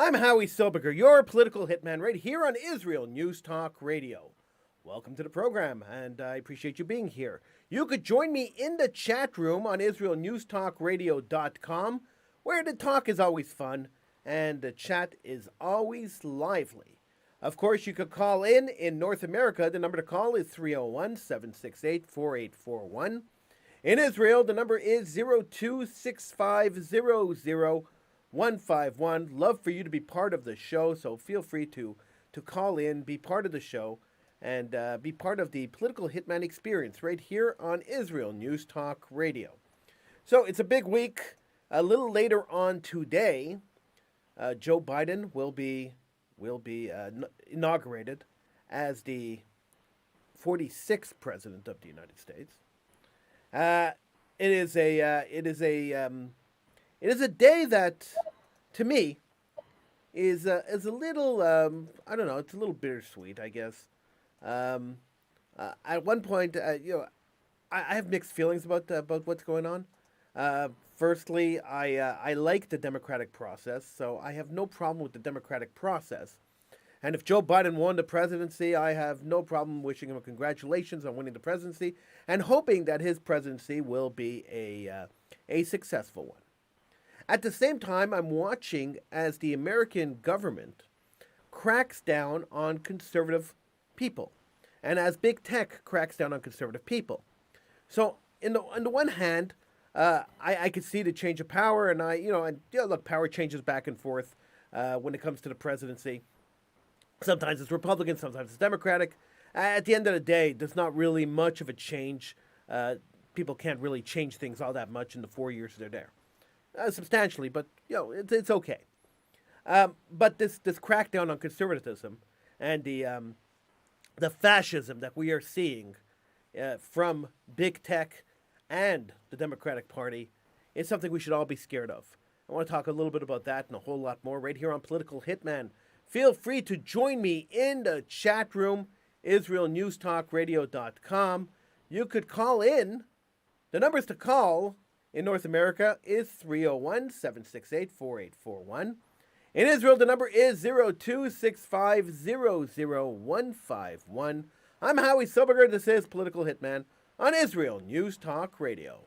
I'm Howie Silberger, your political hitman, right here on Israel News Talk Radio. Welcome to the program, and I appreciate you being here. You could join me in the chat room on IsraelNewsTalkRadio.com, where the talk is always fun and the chat is always lively. Of course, you could call in North America. The number to call is 301 768 4841. In Israel, the number is 026500 151. Love for you to be part of the show, so feel free to call in, be part of the show, and be part of the political hitman experience right here on Israel News Talk Radio. So it's a big week. A little later on today, Joe Biden will be inaugurated as the 46th president of the United States. Uh, it is a day that, to me, is a little I don't know. It's a little bittersweet, I guess. Um, at one point, I have mixed feelings about what's going on. Firstly, I like the democratic process, so I have no problem with the democratic process. And if Joe Biden won the presidency, I have no problem wishing him congratulations on winning the presidency and hoping that his presidency will be a successful one. At the same time, I'm watching as the American government cracks down on conservative people, and as big tech cracks down on conservative people. So, on the one hand, I could see the change of power, and look, power changes back and forth when it comes to the presidency. Sometimes it's Republican, sometimes it's Democratic. At the end of the day, there's not really much of a change. People can't really change things all that much in the 4 years they're there. Substantially, but it's okay. But this crackdown on conservatism and the fascism that we are seeing from big tech and the Democratic Party is something we should all be scared of. I want to talk a little bit about that and a whole lot more right here on Political Hitman. Feel free to join me in the chat room, IsraelNewsTalkRadio.com. You could call in. The numbers to call in North America is 301 768 4841. In Israel, the number is 026500 I'm Howie Silberger. This is Political Hitman on Israel News Talk Radio.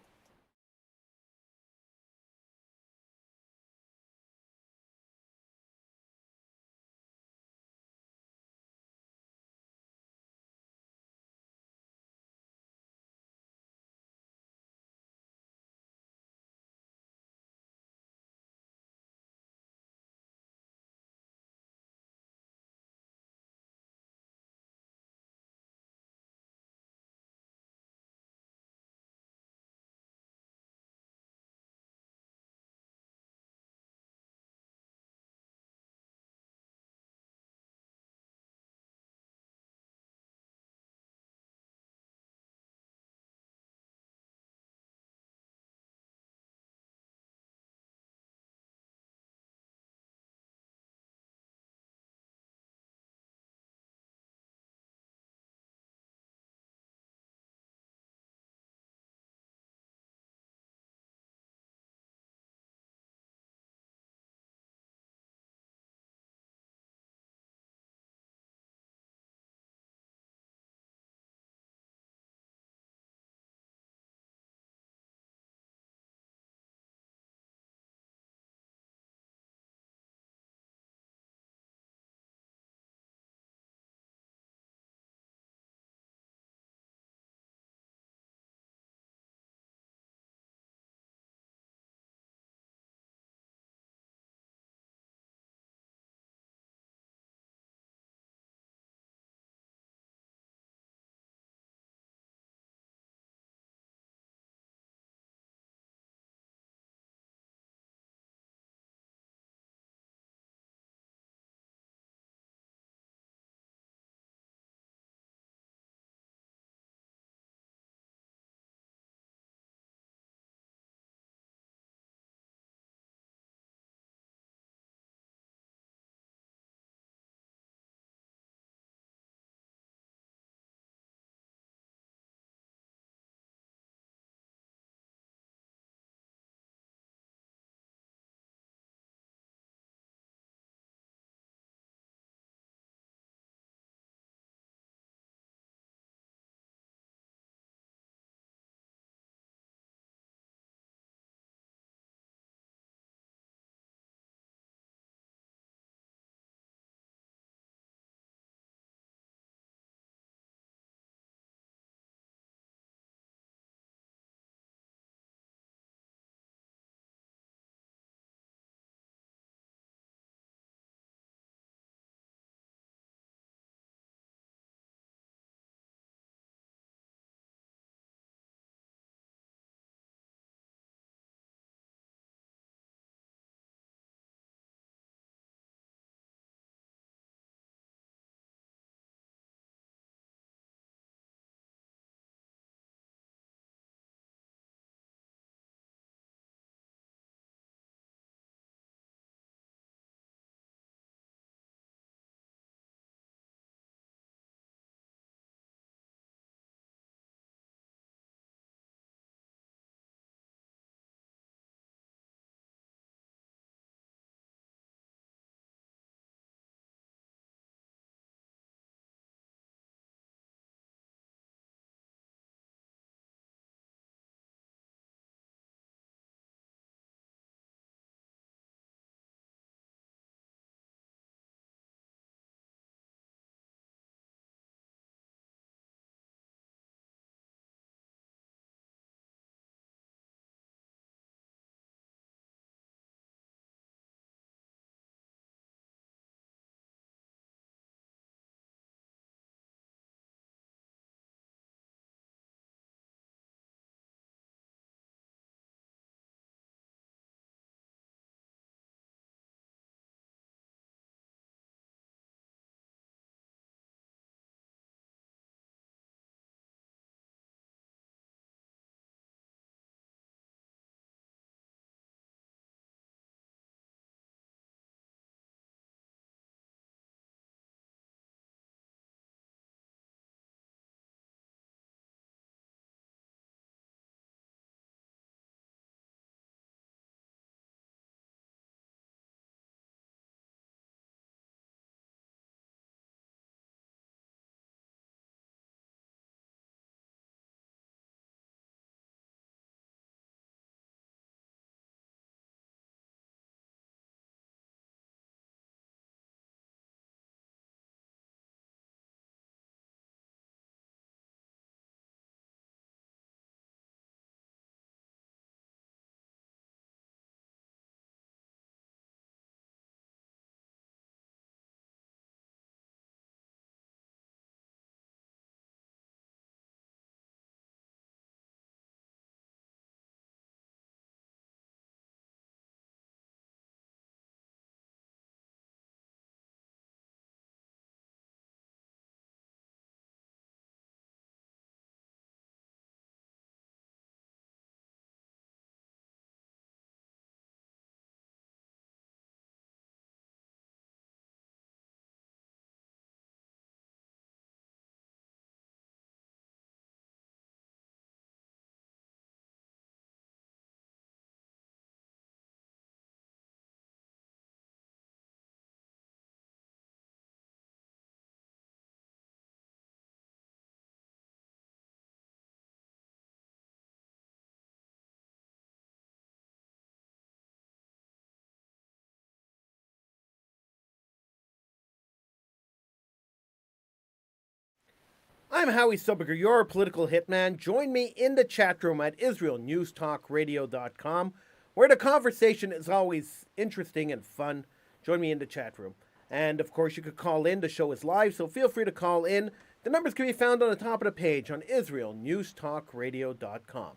I'm Howie Silberger, your political hitman. Join me in the chat room at IsraelNewsTalkRadio.com, where the conversation is always interesting and fun. Join me in the chat room. And, of course, you could call in. The show is live, so feel free to call in. The numbers can be found on the top of the page on IsraelNewsTalkRadio.com.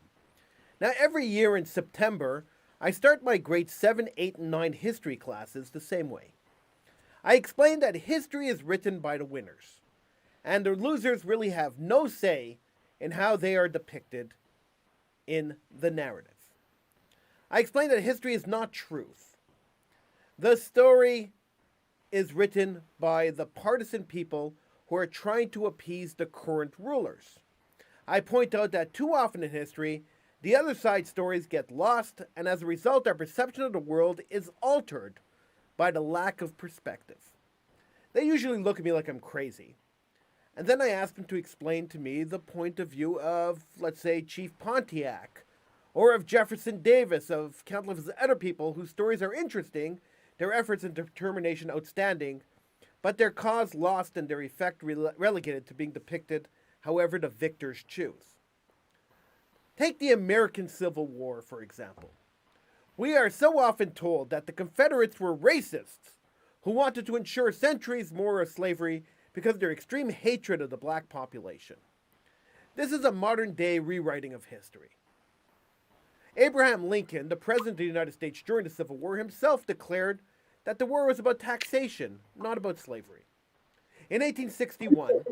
Now, every year in September, I start my grades 7, 8, and 9 history classes the same way. I explain that history is written by the winners, and the losers really have no say in how they are depicted in the narrative. I explain that history is not truth. The story is written by the partisan people who are trying to appease the current rulers. I point out that too often in history, the other side's stories get lost, and as a result, our perception of the world is altered by the lack of perspective. They usually look at me like I'm crazy. And then I ask them to explain to me the point of view of, let's say, Chief Pontiac, or of Jefferson Davis, of countless other people whose stories are interesting, their efforts and determination outstanding, but their cause lost and their effect relegated to being depicted however the victors choose. Take the American Civil War, for example. We are so often told that the Confederates were racists who wanted to ensure centuries more of slavery because of their extreme hatred of the black population. This is a modern-day rewriting of history. Abraham Lincoln, the President of the United States during the Civil War, himself declared that the war was about taxation, not about slavery. In 1861,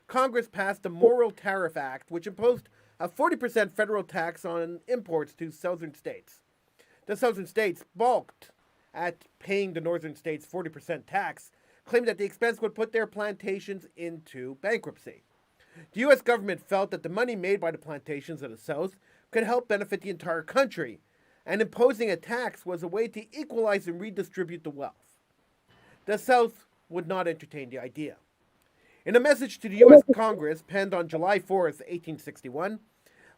Congress passed the Morrill Tariff Act, which imposed a 40% federal tax on imports to southern states. The southern states balked at paying the northern states 40% tax, claimed that the expense would put their plantations into bankruptcy. The U.S. government felt that the money made by the plantations of the South could help benefit the entire country, and imposing a tax was a way to equalize and redistribute the wealth. The South would not entertain the idea. In a message to the U.S. Congress penned on July 4th, 1861,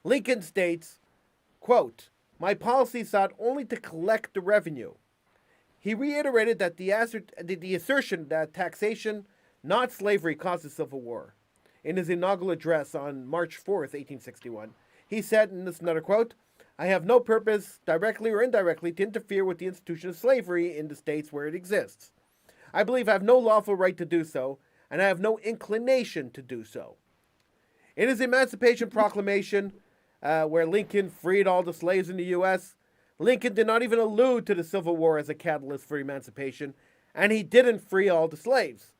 Lincoln states, quote, "My policy sought only to collect the revenue." He reiterated that the assertion that taxation, not slavery, caused the Civil War. In his inaugural address on March 4th, 1861, he said, and this is another quote, "I have no purpose, directly or indirectly, to interfere with the institution of slavery in the states where it exists. I believe I have no lawful right to do so, and I have no inclination to do so." In his Emancipation Proclamation, where Lincoln freed all the slaves in the U.S., Lincoln did not even allude to the Civil War as a catalyst for emancipation, and he didn't free all the slaves.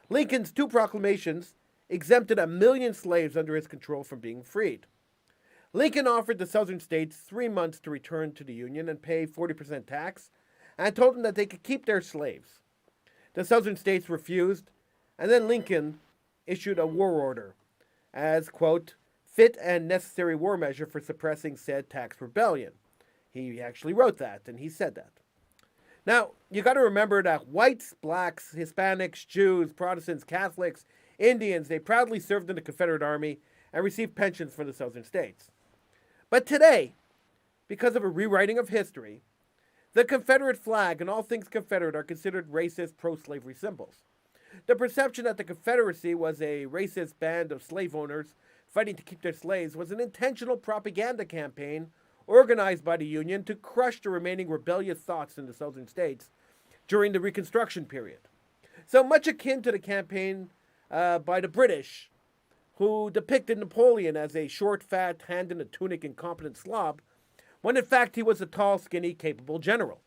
Lincoln's two proclamations exempted 1 million slaves under his control from being freed. Lincoln offered the southern states 3 months to return to the Union and pay 40% tax, and told them that they could keep their slaves. The southern states refused, and then Lincoln issued a war order as, quote, "fit and necessary war measure for suppressing said tax rebellion." He actually wrote that, and he said that. Now, you got to remember that whites, blacks, Hispanics, Jews, Protestants, Catholics, Indians, they proudly served in the Confederate Army and received pensions from the southern states. But today, because of a rewriting of history, the Confederate flag and all things Confederate are considered racist pro-slavery symbols. The perception that the Confederacy was a racist band of slave owners fighting to keep their slaves was an intentional propaganda campaign organized by the Union to crush the remaining rebellious thoughts in the southern states during the Reconstruction period. So much akin to the campaign by the British, who depicted Napoleon as a short, fat, hand-in-a-tunic, incompetent slob, when in fact he was a tall, skinny, capable general.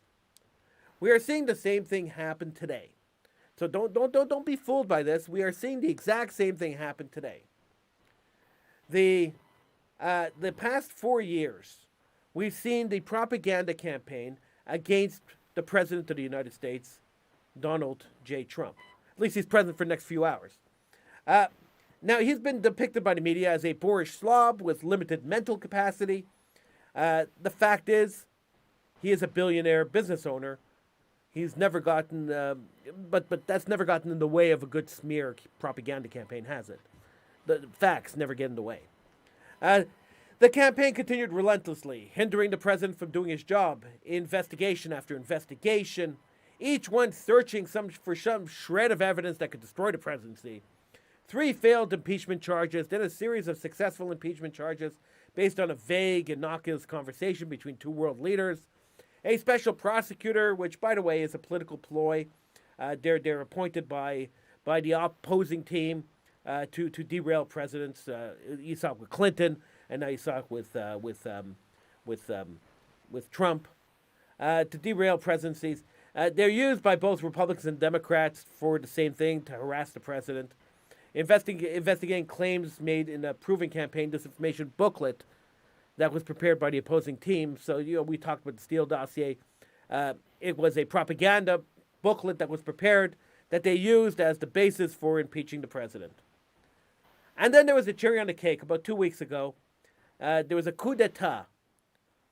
We are seeing the same thing happen today. So don't be fooled by this. We are seeing the exact same thing happen today. The past 4 years, we've seen the propaganda campaign against the President of the United States, Donald J. Trump. At least he's president for the next few hours. Now, he's been depicted by the media as a boorish slob with limited mental capacity. The fact is, he is a billionaire business owner. He's never gotten, but that's never gotten in the way of a good smear propaganda campaign, has it? The facts never get in the way. The campaign continued relentlessly, hindering the president from doing his job, investigation after investigation, each one searching for some shred of evidence that could destroy the presidency. 3 failed impeachment charges, then a series of successful impeachment charges based on a vague, innocuous conversation between 2 world leaders, a special prosecutor, which, by the way, is a political ploy. They're appointed by the opposing team to derail presidents. You saw it with Clinton, and now you saw it with Trump to derail presidencies. They're used by both Republicans and Democrats for the same thing, to harass the president. Investigating claims made in a proven campaign disinformation booklet that was prepared by the opposing team. So, we talked about the Steele dossier. It was a propaganda booklet that was prepared that they used as the basis for impeaching the president. And then there was a cherry on the cake about 2 weeks ago. There was a coup d'etat,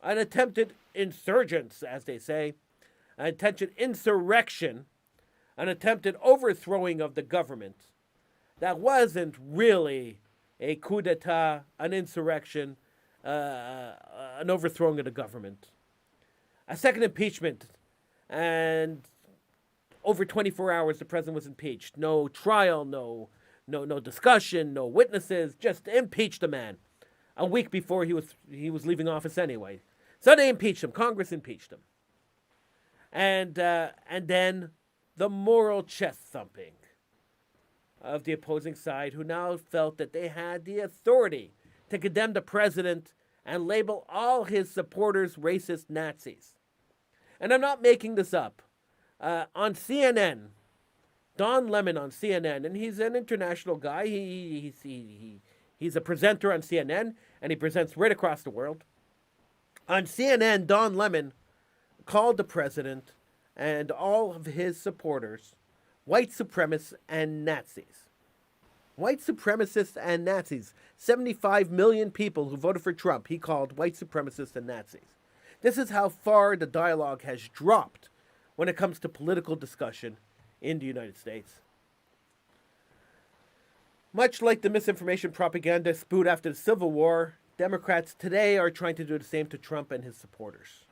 an attempted insurgence, as they say, an attempted insurrection, an attempted overthrowing of the government. That wasn't really a coup d'etat, an insurrection, an overthrowing of the government. A second impeachment, and over 24 hours the president was impeached. No trial, no discussion, no witnesses, just impeach the man. A week before he was leaving office anyway. So they impeached him. Congress impeached him. And then the moral chest thumping of the opposing side, who now felt that they had the authority to condemn the president and label all his supporters racist Nazis. And I'm not making this up. On CNN, Don Lemon on CNN, and he's an international guy. He's a presenter on CNN, and he presents right across the world. On CNN, Don Lemon called the president and all of his supporters white supremacists and Nazis. White supremacists and Nazis. 75 million people who voted for Trump, he called white supremacists and Nazis. This is how far the dialogue has dropped when it comes to political discussion in the United States. Much like the misinformation propaganda spewed after the Civil War, Democrats today are trying to do the same to Trump and his supporters.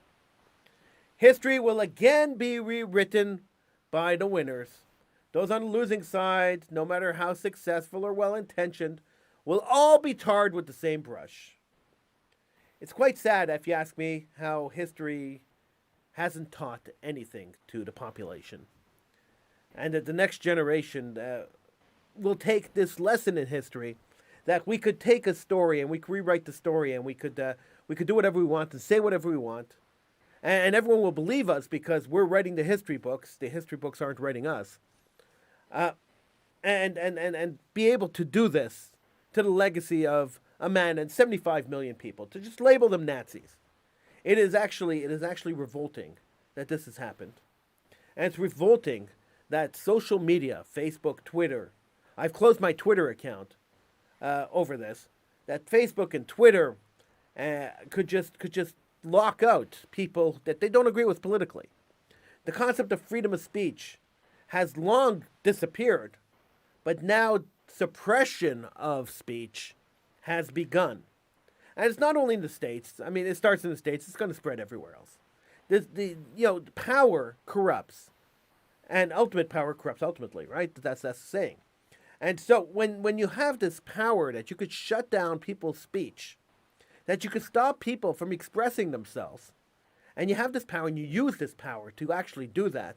History will again be rewritten by the winners. Those on the losing side, no matter how successful or well-intentioned, will all be tarred with the same brush. It's quite sad, if you ask me, how history hasn't taught anything to the population. And that the next generation will take this lesson in history, that we could take a story and we could rewrite the story, and we could do whatever we want and say whatever we want. And everyone will believe us because we're writing the history books. The history books aren't writing us. And be able to do this to the legacy of a man and 75 million people, to just label them Nazis. It is actually revolting that this has happened. And it's revolting that social media, Facebook, Twitter, I've closed my Twitter account over this, that Facebook and Twitter could just lock out people that they don't agree with politically. The concept of freedom of speech has long disappeared, but now suppression of speech has begun. And it's not only in the States. I mean, it starts in the States. It's going to spread everywhere else. Power corrupts, and ultimate power corrupts ultimately, right? That's the saying. And so when you have this power that you could shut down people's speech, that you could stop people from expressing themselves, and you have this power and you use this power to actually do that.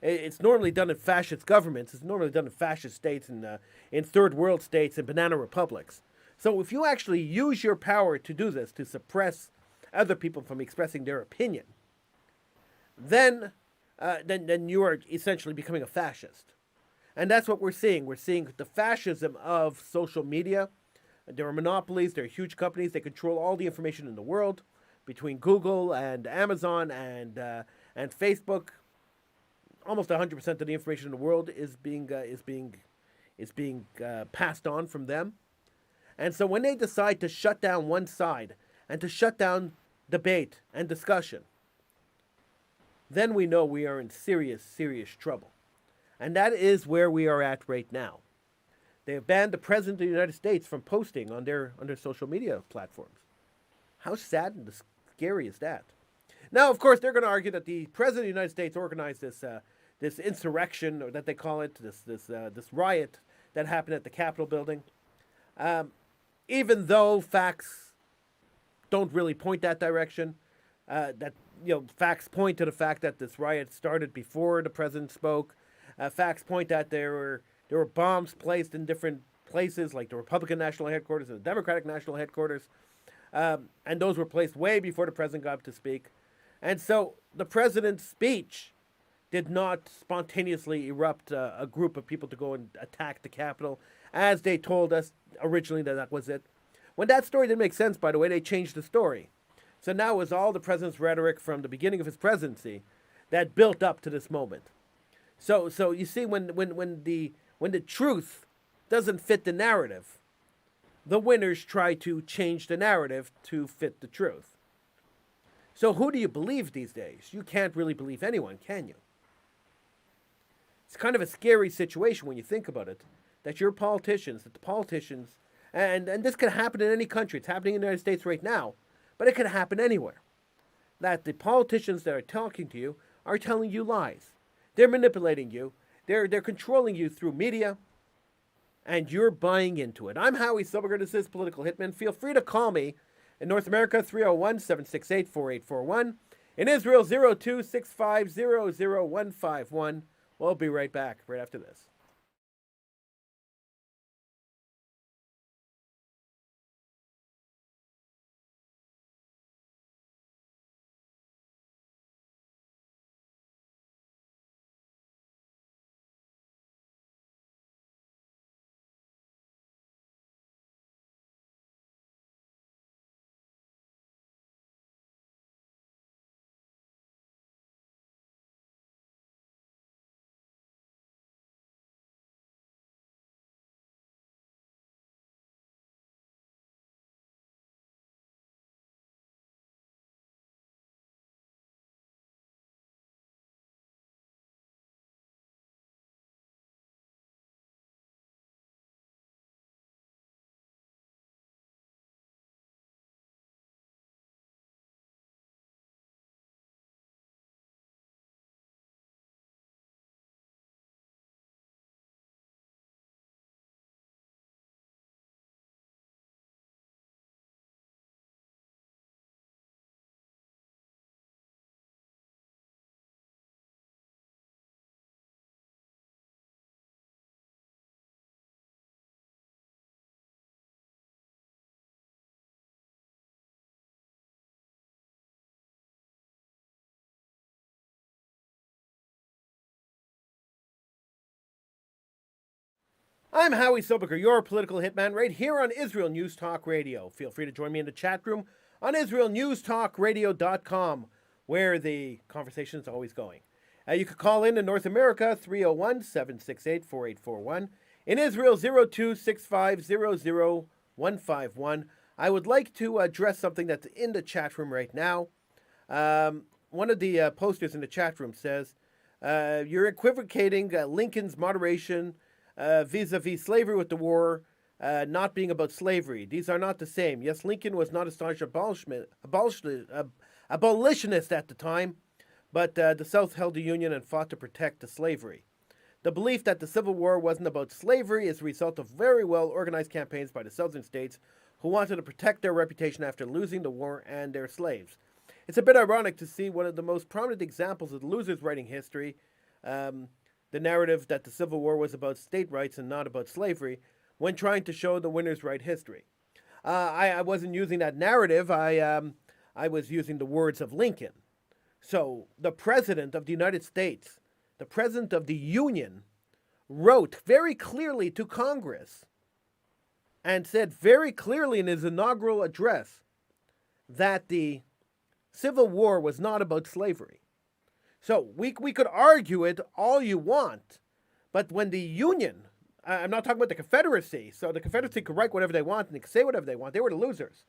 It's normally done in fascist governments. It's normally done in fascist states and in third world states and banana republics. So if you actually use your power to do this, to suppress other people from expressing their opinion, then you are essentially becoming a fascist. And that's what we're seeing. We're seeing the fascism of social media. There are monopolies. There are huge companies. They control all the information in the world between Google and Amazon and Facebook. Almost 100% of the information in the world is being passed on from them. And so when they decide to shut down one side and to shut down debate and discussion, then we know we are in serious, serious trouble. And that is where we are at right now. They have banned the President of the United States from posting on their social media platforms. How sad and scary is that? Now, of course, they're going to argue that the President of the United States organized this insurrection, or that they call it, this riot, that happened at the Capitol building. Um, Even though facts don't really point that direction, that facts point to the fact that this riot started before the president spoke. Facts point that there were bombs placed in different places, like the Republican national headquarters and the Democratic national headquarters, and those were placed way before the president got up to speak. And so the president's speech did not spontaneously erupt a group of people to go and attack the Capitol, as they told us originally that was it. When that story didn't make sense, by the way, they changed the story. So now it was all the president's rhetoric from the beginning of his presidency that built up to this moment. So you see, when the truth doesn't fit the narrative, the winners try to change the narrative to fit the truth. So who do you believe these days? You can't really believe anyone, can you? It's kind of a scary situation when you think about it, that the politicians, and this could happen in any country. It's happening in the United States right now, but it could happen anywhere. That the politicians that are talking to you are telling you lies. They're manipulating you. They're controlling you through media, and you're buying into it. I'm Howie Silberger. This is Political Hitman. Feel free to call me in North America, 301-768-4841. In Israel, 02-650-0151. We'll be right back right after this. I'm Howie Silberger, your political hitman, right here on Israel News Talk Radio. Feel free to join me in the chat room on IsraelNewsTalkRadio.com, where the conversation is always going. You could call in North America, 301-768-4841. In Israel, 02-650-0151. I would like to address something that's in the chat room right now. One of the posters in the chat room says, you're equivocating Lincoln's moderation vis-a-vis slavery with the war not being about slavery. These are not the same. Yes, Lincoln was not a staunch abolitionist at the time, but the South held the Union and fought to protect the slavery. The belief that the Civil War wasn't about slavery is a result of very well-organized campaigns by the Southern states who wanted to protect their reputation after losing the war and their slaves. It's a bit ironic to see one of the most prominent examples of the losers writing history, the narrative that the Civil War was about state rights and not about slavery, when trying to show the winners write history. I wasn't using that narrative. I was using the words of Lincoln. So the President of the United States, the President of the Union, wrote very clearly to Congress and said very clearly in his inaugural address that the Civil War was not about slavery. So we could argue it all you want, but when the Union, I'm not talking about the Confederacy, so the Confederacy could write whatever they want and they could say whatever they want, they were the losers.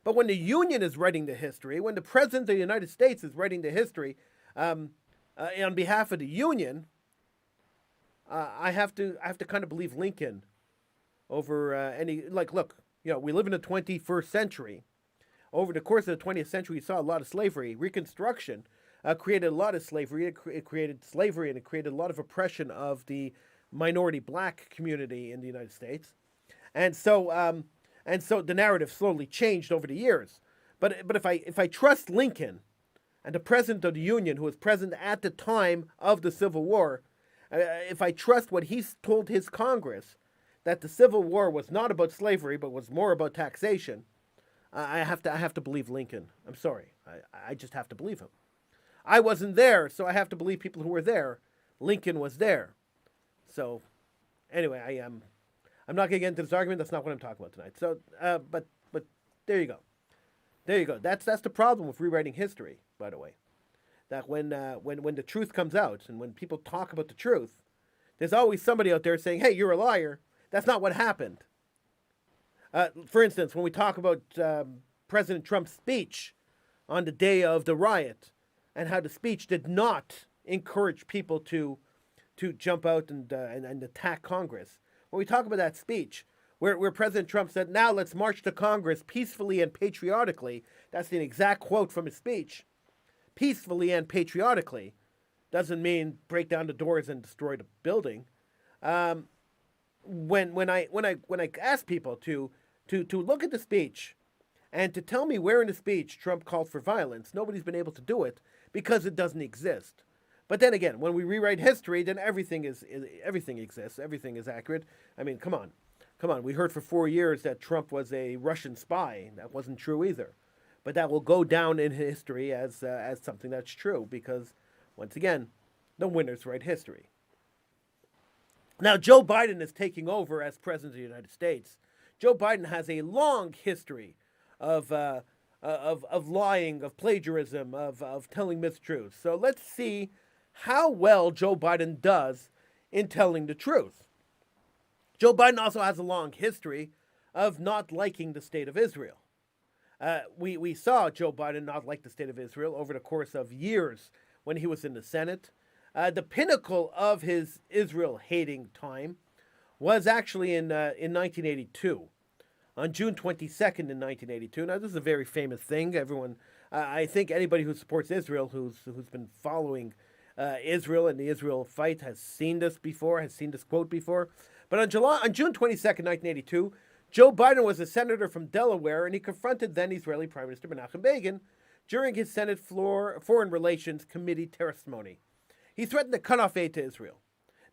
But when the Union is writing the history, when the President of the United States is writing the history on behalf of the Union, I have to kind of believe Lincoln over look, we live in the 21st century. Over the course of the 20th century, we saw a lot of slavery. Reconstruction created a lot of slavery. It created slavery and it created a lot of oppression of the minority black community in the United States, and so the narrative slowly changed over the years. But if I trust Lincoln and the president of the Union, who was present at the time of the Civil War, if I trust what he told his Congress, that the Civil War was not about slavery but was more about taxation, I have to believe Lincoln. I'm sorry, I just have to believe him. I wasn't there, so I have to believe people who were there. Lincoln was there. So, anyway, I'm not going to get into this argument. That's not what I'm talking about tonight. So, but there you go. There you go. That's the problem with rewriting history, by the way. That when the truth comes out and when people talk about the truth, there's always somebody out there saying, "Hey, you're a liar. That's not what happened." For instance, when we talk about President Trump's speech on the day of the riot, and how the speech did not encourage people to jump out and attack Congress. When we talk about that speech, where President Trump said, "Now let's march to Congress peacefully and patriotically," that's the exact quote from his speech. Peacefully and patriotically doesn't mean break down the doors and destroy the building. When I ask people to look at the speech and to tell me where in the speech Trump called for violence, nobody's been able to do it because it doesn't exist. But then again, when we rewrite history, then everything exists, everything is accurate. I mean, come on. We heard for 4 years that Trump was a Russian spy. That wasn't true either. But that will go down in history as something that's true because, once again, the winners write history. Now, Joe Biden is taking over as president of the United States. Joe Biden has a long history of lying, of plagiarism, of telling mistruths. So let's see how well Joe Biden does in telling the truth. Joe Biden also has a long history of not liking the state of Israel. We saw Joe Biden not like the state of Israel over the course of years when he was in the Senate. The pinnacle of his Israel-hating time was actually in 1982. On June 22nd in 1982. Now, this is a very famous thing. Everyone, I think anybody who supports Israel, who's been following Israel and the Israel fight, has seen this before, has seen this quote before. But on June 22nd, 1982, Joe Biden was a senator from Delaware, and he confronted then Israeli Prime Minister Menachem Begin during his Senate Foreign Relations Committee testimony. He threatened to cut off aid to Israel.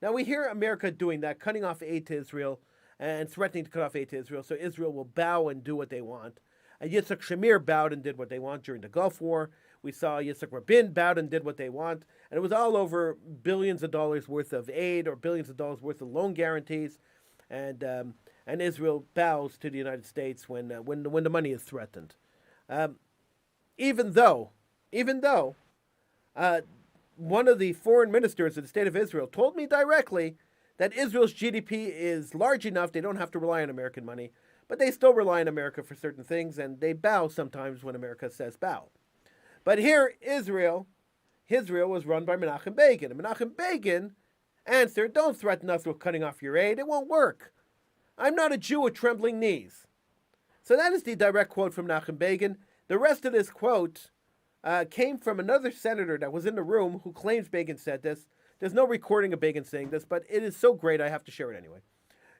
Now, we hear America doing that, cutting off aid to Israel and threatening to cut off aid to Israel, so Israel will bow and do what they want. Yitzhak Shamir bowed and did what they want during the Gulf War. We saw Yitzhak Rabin bowed and did what they want. And it was all over billions of dollars worth of aid or billions of dollars worth of loan guarantees. And Israel bows to the United States when the money is threatened. Even though one of the foreign ministers of the state of Israel told me directly that Israel's GDP is large enough, they don't have to rely on American money, but they still rely on America for certain things, and they bow sometimes when America says bow. But here, Israel was run by Menachem Begin, and Menachem Begin answered, "Don't threaten us with cutting off your aid, it won't work. I'm not a Jew with trembling knees." So that is the direct quote from Menachem Begin. The rest of this quote came from another senator that was in the room who claims Begin said this. There's no recording of Begin saying this, but it is so great I have to share it anyway.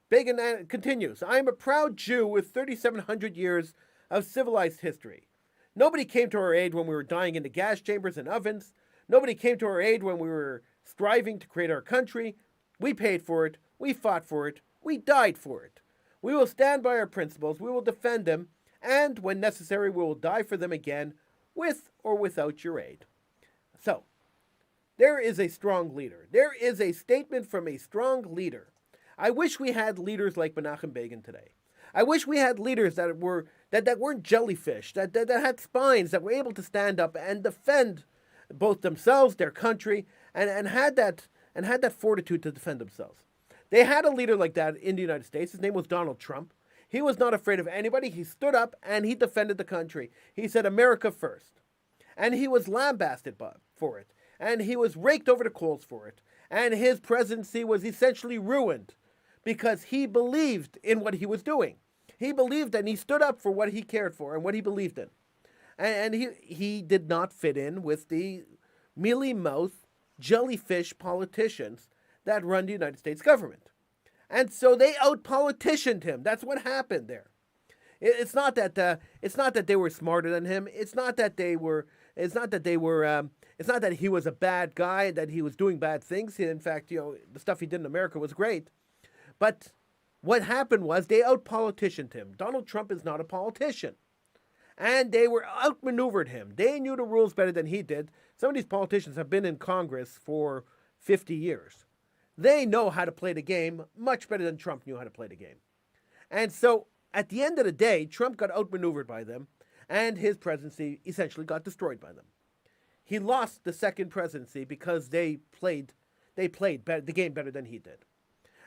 Begin continues, "I am a proud Jew with 3,700 years of civilized history. Nobody came to our aid when we were dying in the gas chambers and ovens. Nobody came to our aid when we were striving to create our country. We paid for it. We fought for it. We died for it. We will stand by our principles. We will defend them. And when necessary, we will die for them again, with or without your aid." So, there is a strong leader. There is a statement from a strong leader. I wish we had leaders like Menachem Begin today. I wish we had leaders that weren't jellyfish, that had spines, that were able to stand up and defend both themselves, their country, and had that fortitude to defend themselves. They had a leader like that in the United States. His name was Donald Trump. He was not afraid of anybody. He stood up and he defended the country. He said, "America first." And he was lambasted for it. And he was raked over the coals for it. And his presidency was essentially ruined because he believed in what he was doing. He believed and he stood up for what he cared for and what he believed in. And he did not fit in with the mealy-mouthed, jellyfish politicians that run the United States government. And so they out-politicianed him. That's what happened there. It's not that they were smarter than him. It's not that they were. It's not that they were. It's not that he was a bad guy. That he was doing bad things. In fact, the stuff he did in America was great. But what happened was they out-politicianed him. Donald Trump is not a politician, and they were outmaneuvered him. They knew the rules better than he did. Some of these politicians have been in Congress for 50 years. They know how to play the game much better than Trump knew how to play the game. And so at the end of the day, Trump got outmaneuvered by them, and his presidency essentially got destroyed by them. He lost the second presidency because they played the game better than he did.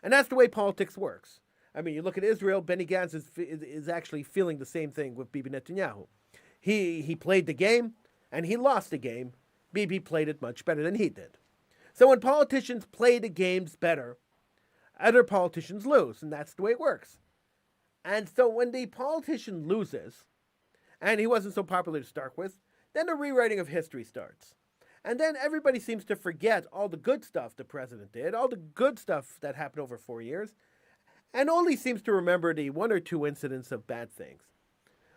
And that's the way politics works. I mean, you look at Israel, Benny Gantz is actually feeling the same thing with Bibi Netanyahu. He played the game, and he lost the game. Bibi played it much better than he did. So when politicians play the games better, other politicians lose, and that's the way it works. And so when the politician loses, and he wasn't so popular to start with, then the rewriting of history starts. And then everybody seems to forget all the good stuff the president did, all the good stuff that happened over 4 years, and only seems to remember the one or two incidents of bad things.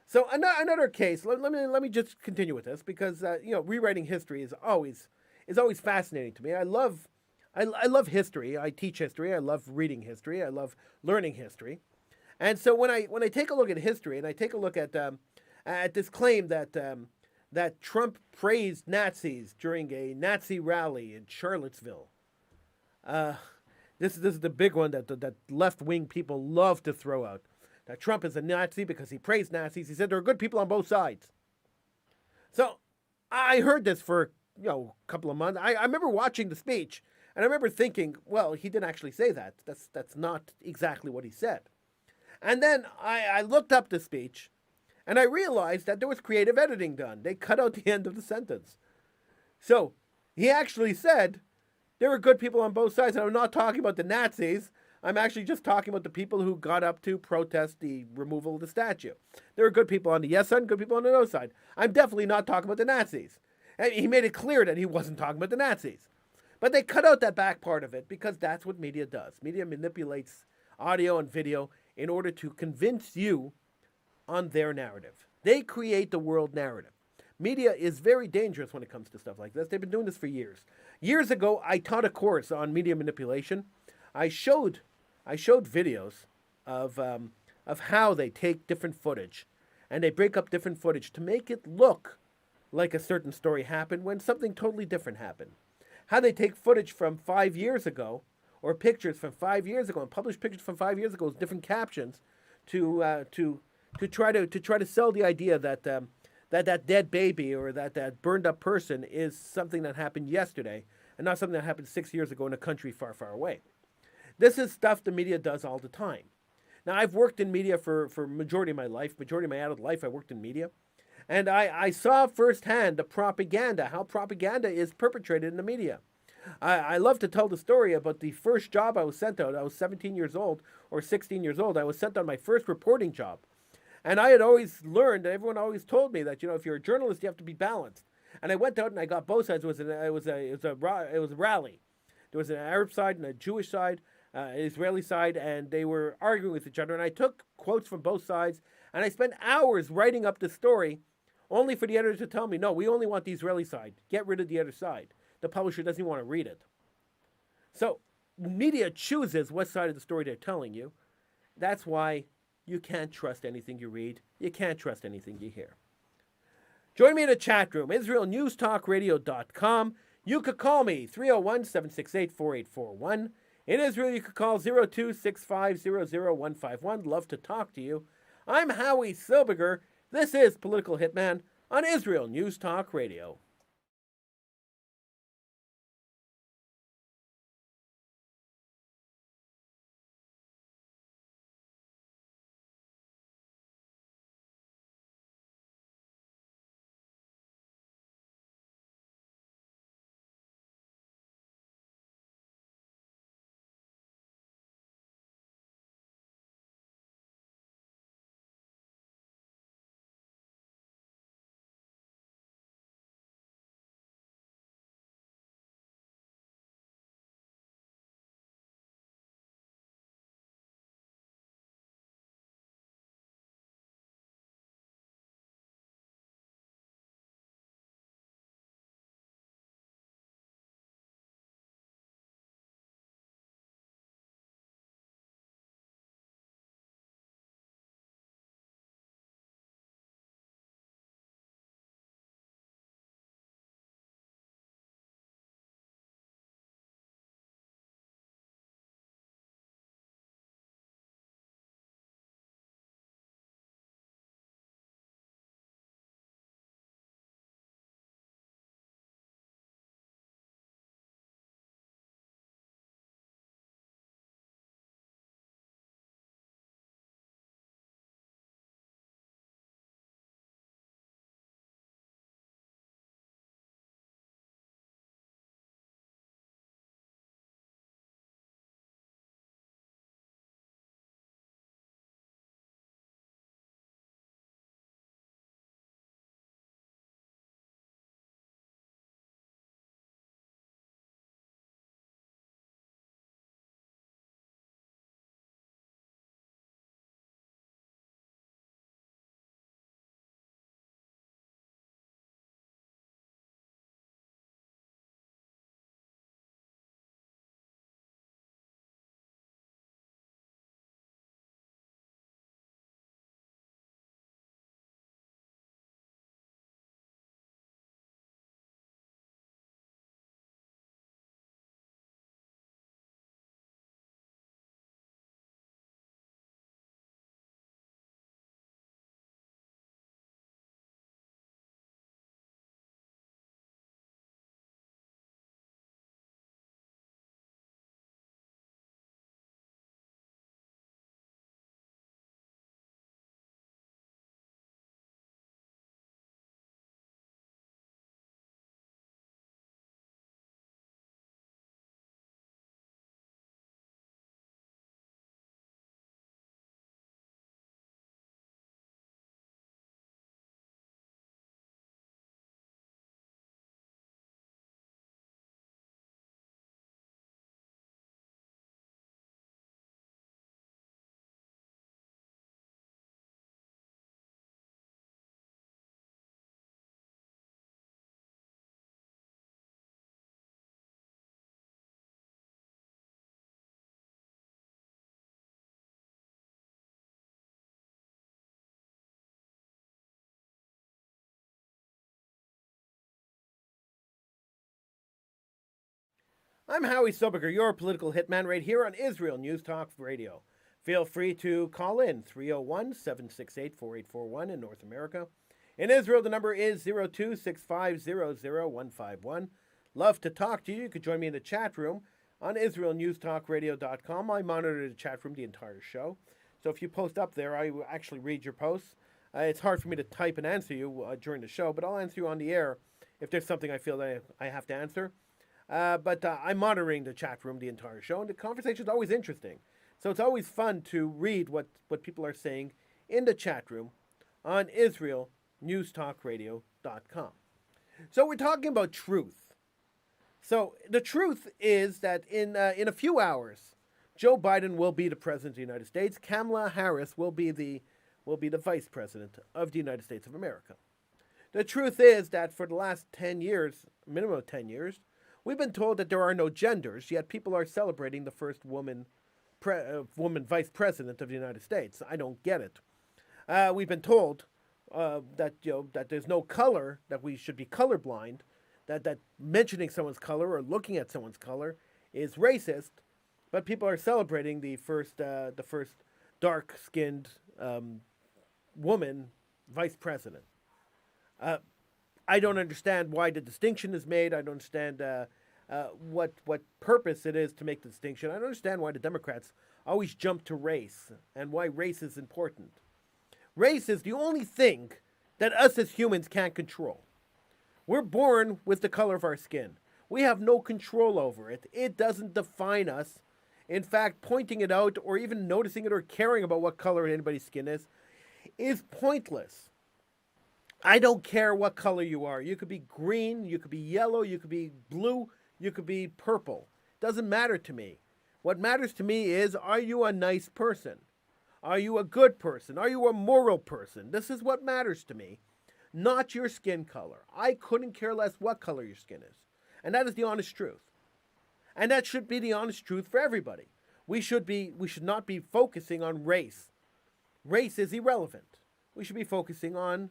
So another case. Let me just continue with this because rewriting history is always fascinating to me. I love history. I teach history. I love reading history. I love learning history. And so when I take a look at history and I take a look at this claim that Trump praised Nazis during a Nazi rally in Charlottesville, this is the big one that left-wing people love to throw out. That Trump is a Nazi because he praised Nazis. He said there are good people on both sides. So I heard this for a couple of months. I remember watching the speech, and I remember thinking, well, he didn't actually say that. That's not exactly what he said. And then I looked up the speech, and I realized that there was creative editing done. They cut out the end of the sentence. So he actually said there were good people on both sides. And I'm not talking about the Nazis. I'm actually just talking about the people who got up to protest the removal of the statue. There were good people on the yes side and good people on the no side. I'm definitely not talking about the Nazis. And he made it clear that he wasn't talking about the Nazis. But they cut out that back part of it because that's what media does. Media manipulates audio and video in order to convince you on their narrative. They create the world narrative. Media is very dangerous when it comes to stuff like this. They've been doing this for years. Years ago, I taught a course on media manipulation. I showed videos of how they take different footage and they break up different footage to make it look like a certain story happened when something totally different happened. How they take footage from 5 years ago or pictures from 5 years ago and publish pictures from 5 years ago with different captions to try to sell the idea that that dead baby or that burned up person is something that happened yesterday and not something that happened 6 years ago in a country far, far away. This is stuff the media does all the time. Now, I've worked in media for majority of my life, majority of my adult life, I worked in media. And I saw firsthand the propaganda, how propaganda is perpetrated in the media. I love to tell the story about the first job I was sent out. I was 17 years old or 16 years old. I was sent on my first reporting job. And I had always learned, and everyone always told me that, if you're a journalist, you have to be balanced. And I went out and I got both sides. It was a rally. There was an Arab side and a Jewish side, an Israeli side, and they were arguing with each other. And I took quotes from both sides, and I spent hours writing up the story, only for the editor to tell me, no, we only want the Israeli side. Get rid of the other side. The publisher doesn't even want to read it. So media chooses what side of the story they're telling you. That's why you can't trust anything you read. You can't trust anything you hear. Join me in the chat room, IsraelNewsTalkRadio.com. You could call me, 301-768-4841. In Israel, you could call 02-650-0151. Love to talk to you. I'm Howie Silberger. This is Political Hitman on Israel News Talk Radio. I'm Howie Sobaker, your political hitman, right here on Israel News Talk Radio. Feel free to call in 301 768 4841 in North America. In Israel, the number is 02-650-0151. Love to talk to you. You could join me in the chat room on IsraelNewsTalkRadio.com. I monitor the chat room the entire show. So if you post up there, I will actually read your posts. It's hard for me to type and answer you during the show, but I'll answer you on the air if there's something I feel that I have to answer. But I'm monitoring the chat room the entire show, and the conversation is always interesting. So it's always fun to read what people are saying in the chat room on IsraelNewsTalkRadio.com. So we're talking about truth. So the truth is that in a few hours, Joe Biden will be the president of the United States. Kamala Harris will be the vice president of the United States of America. The truth is that for the last 10 years, minimum of 10 years, we've been told that there are no genders, yet people are celebrating the first woman vice president of the United States. I don't get it. We've been told that there's no color, that we should be colorblind, that mentioning someone's color or looking at someone's color is racist, but people are celebrating the first dark-skinned woman vice president. I don't understand why the distinction is made. I don't understand what purpose it is to make the distinction. I don't understand why the Democrats always jump to race and why race is important. Race is the only thing that us as humans can't control. We're born with the color of our skin. We have no control over it. It doesn't define us. In fact, pointing it out or even noticing it or caring about what color anybody's skin is pointless. I don't care what color you are. You could be green, you could be yellow, you could be blue, you could be purple. Doesn't matter to me. What matters to me is, are you a nice person? Are you a good person? Are you a moral person? This is what matters to me, not your skin color. I couldn't care less what color your skin is. And that is the honest truth. And that should be the honest truth for everybody. We should not be focusing on race. Race is irrelevant. We should be focusing on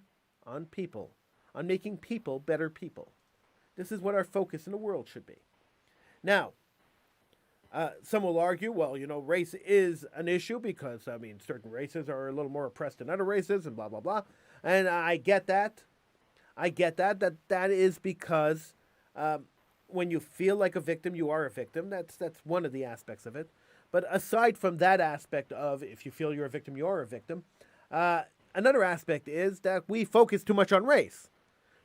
people, on making people better people. This is what our focus in the world should be. Now, some will argue, well, race is an issue because, certain races are a little more oppressed than other races and blah, blah, blah. And I get that. That is because when you feel like a victim, you are a victim. That's one of the aspects of it. But aside from that aspect of if you feel you're a victim, you are a victim, another aspect is that we focus too much on race.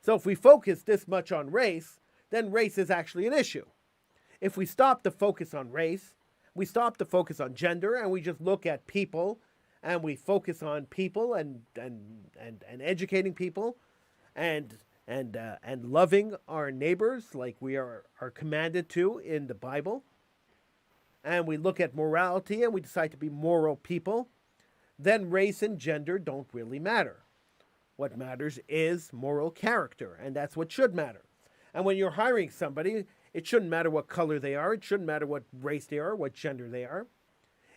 So if we focus this much on race, then race is actually an issue. If we stop the focus on race, we stop the focus on gender, and we just look at people, and we focus on people and educating people, and loving our neighbors like we are commanded to in the Bible, and we look at morality and we decide to be moral people, then race and gender don't really matter. What matters is moral character, and that's what should matter. And when you're hiring somebody, it shouldn't matter what color they are. It shouldn't matter what race they are, what gender they are.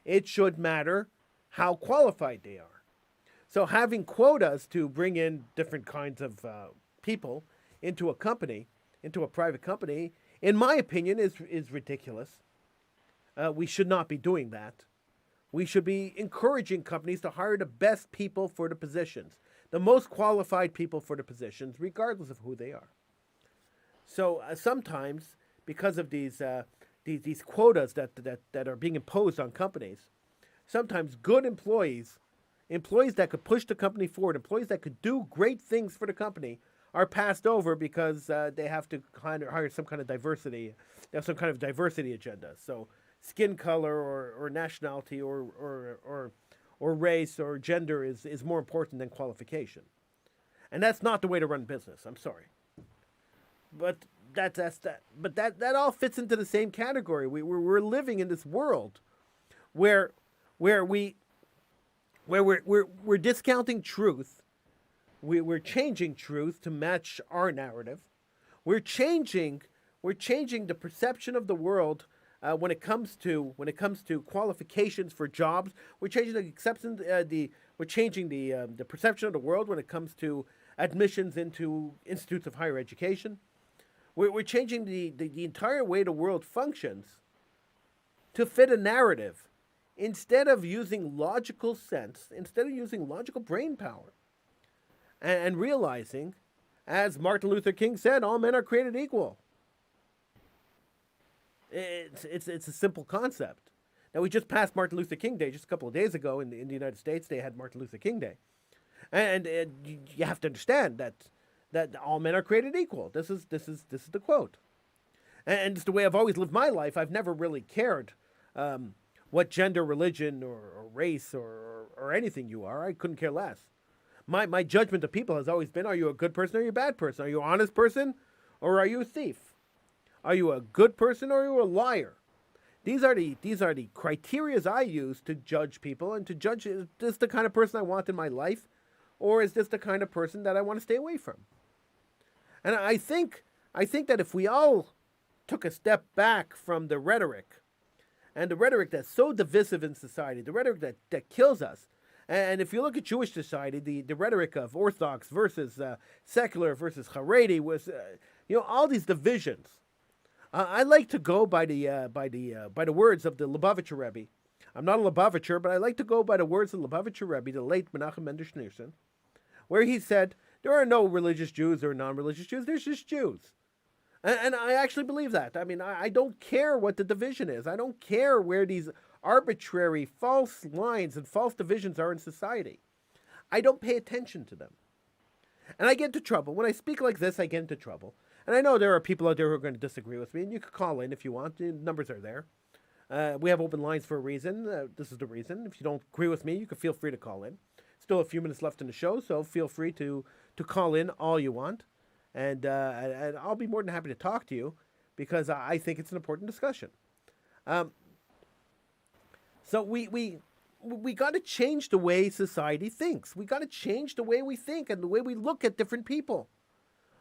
It should matter how qualified they are. So having quotas to bring in different kinds of people into a company, into a private company, in my opinion, is ridiculous. We should not be doing that. We should be encouraging companies to hire the best people for the positions, the most qualified people for the positions, regardless of who they are. So sometimes, because of these quotas that are being imposed on companies, sometimes good employees that could push the company forward, employees that could do great things for the company, are passed over because they have to hire some kind of diversity. They have some kind of diversity agenda. So skin color or nationality or race or gender is more important than qualification. And that's not the way to run business. I'm sorry. But that all fits into the same category. We're living in this world where we're discounting truth. We're changing truth to match our narrative. We're changing the perception of the world when it comes to qualifications for jobs. We're changing the perception of the world when it comes to admissions into institutes of higher education. We're changing the entire way the world functions to fit a narrative instead of using logical sense, instead of using logical brain power, and realizing, as Martin Luther King said, all men are created equal. It's a simple concept. Now, we just passed Martin Luther King Day just a couple of days ago in the United States. They had Martin Luther King Day. And you have to understand that all men are created equal. This is the quote. And it's the way I've always lived my life. I've never really cared what gender, religion, or race, or anything you are. I couldn't care less. My judgment of people has always been: are you a good person or are you a bad person? Are you an honest person or are you a thief? Are you a good person or are you a liar? These are the criteria I use to judge people and to judge, is this the kind of person I want in my life, or is this the kind of person that I want to stay away from? And I think that if we all took a step back from the rhetoric, and the rhetoric that's so divisive in society, the rhetoric that kills us, and if you look at Jewish society, the rhetoric of Orthodox versus secular versus Haredi was, all these divisions. I like to go by the words of the Lubavitcher Rebbe. I'm not a Lubavitcher, but I like to go by the words of the Lubavitcher Rebbe, the late Menachem Mendel Schneerson, where he said, there are no religious Jews or non-religious Jews, there's just Jews. And I actually believe that. I mean, I don't care what the division is. I don't care where these arbitrary false lines and false divisions are in society. I don't pay attention to them. And I get into trouble. When I speak like this, I get into trouble. And I know there are people out there who are going to disagree with me, and you can call in if you want. The numbers are there. We have open lines for a reason. This is the reason. If you don't agree with me, you can feel free to call in. Still a few minutes left in the show, so feel free to call in all you want. And I'll be more than happy to talk to you, because I think it's an important discussion. So we got to change the way society thinks. We got to change the way we think and the way we look at different people.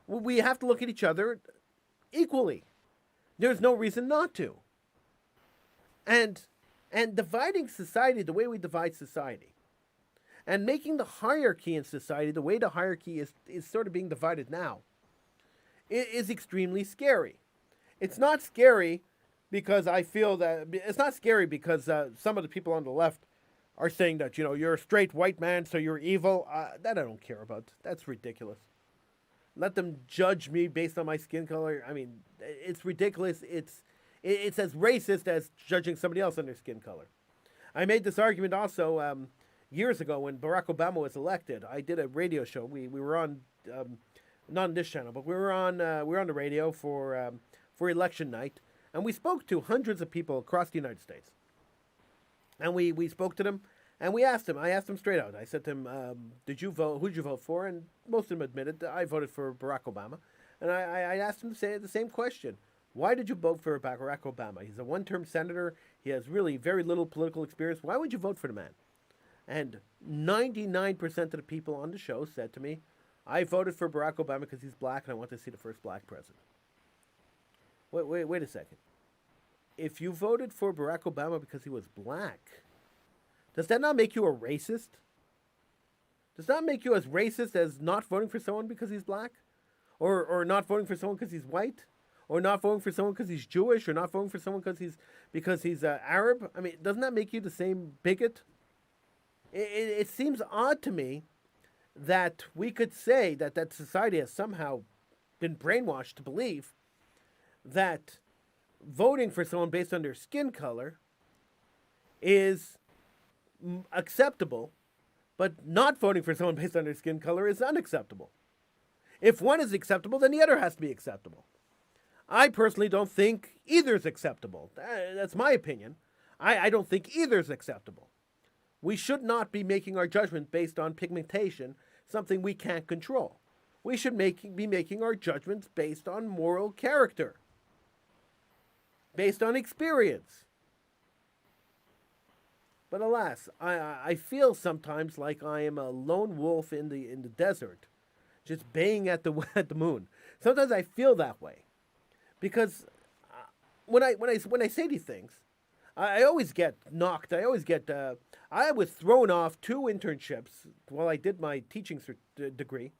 We have to look at each other equally. There's no reason not to. And dividing society the way we divide society, and making the hierarchy in society the way the hierarchy is sort of being divided now, is extremely scary. It's not scary because I feel that it's not scary because some of the people on the left are saying that, you're a straight white man, so you're evil. That I don't care about. That's ridiculous. Let them judge me based on my skin color. I mean, it's ridiculous. It's as racist as judging somebody else on their skin color. I made this argument also years ago when Barack Obama was elected. I did a radio show. We were on, not on this channel, but we were on the radio for election night, and we spoke to hundreds of people across the United States. And we spoke to them. And I asked him straight out. I said to him, did you vote? Who did you vote for? And most of them admitted that I voted for Barack Obama. And I asked him to say the same question. Why did you vote for Barack Obama? He's a one-term senator. He has really very little political experience. Why would you vote for the man? And 99% of the people on the show said to me, I voted for Barack Obama because he's black and I want to see the first black president. Wait a second. If you voted for Barack Obama because he was black, does that not make you a racist? Does that make you as racist as not voting for someone because he's black? Or not voting for someone because he's white? Or not voting for someone because he's Jewish? Or not voting for someone because he's Arab? I mean, doesn't that make you the same bigot? It seems odd to me that we could say that society has somehow been brainwashed to believe that voting for someone based on their skin color is acceptable, but not voting for someone based on their skin color is unacceptable. If one is acceptable, then the other has to be acceptable. I personally don't think either is acceptable. That's my opinion. I don't think either is acceptable. We should not be making our judgment based on pigmentation, something we can't control. We should be making our judgments based on moral character, based on experience. But alas, I feel sometimes like I am a lone wolf in the desert, just baying at the moon. Sometimes I feel that way, because when I say these things, I always get knocked. I was thrown off 2 internships while I did my teaching degree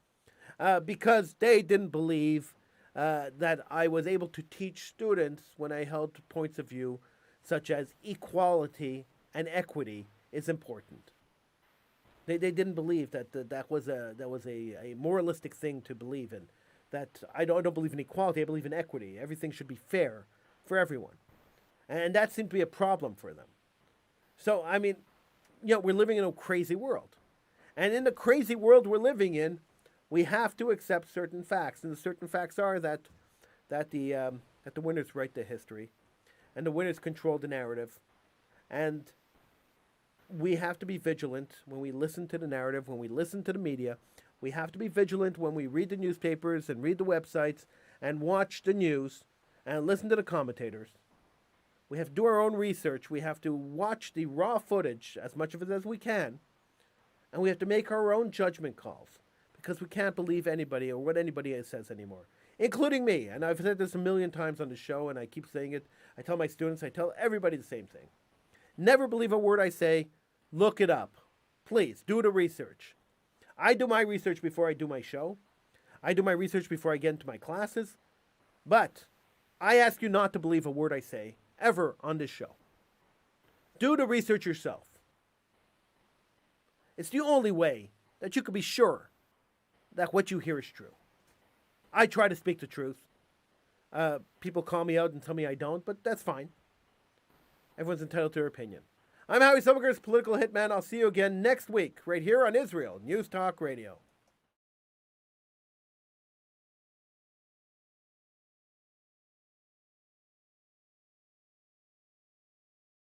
because they didn't believe that I was able to teach students when I held points of view such as equality and equity is important. They didn't believe that was a moralistic thing to believe in. That I don't believe in equality. I believe in equity. Everything should be fair for everyone, and that seemed to be a problem for them. So I mean, we're living in a crazy world, and in the crazy world we're living in, we have to accept certain facts, and the certain facts are that the winners write the history, and the winners control the narrative, and we have to be vigilant when we listen to the narrative, when we listen to the media. We have to be vigilant when we read the newspapers and read the websites and watch the news and listen to the commentators. We have to do our own research. We have to watch the raw footage, as much of it as we can, and we have to make our own judgment calls because we can't believe anybody or what anybody says anymore, including me. And I've said this a million times on the show, and I keep saying it. I tell my students, I tell everybody the same thing. Never believe a word I say. Look it up. Please, do the research. I do my research before I do my show. I do my research before I get into my classes. But I ask you not to believe a word I say ever on this show. Do the research yourself. It's the only way that you can be sure that what you hear is true. I try to speak the truth. People call me out and tell me I don't, but that's fine. Everyone's entitled to their opinion. I'm Howie Silverger's Political Hitman. I'll see you again next week, right here on Israel News Talk Radio.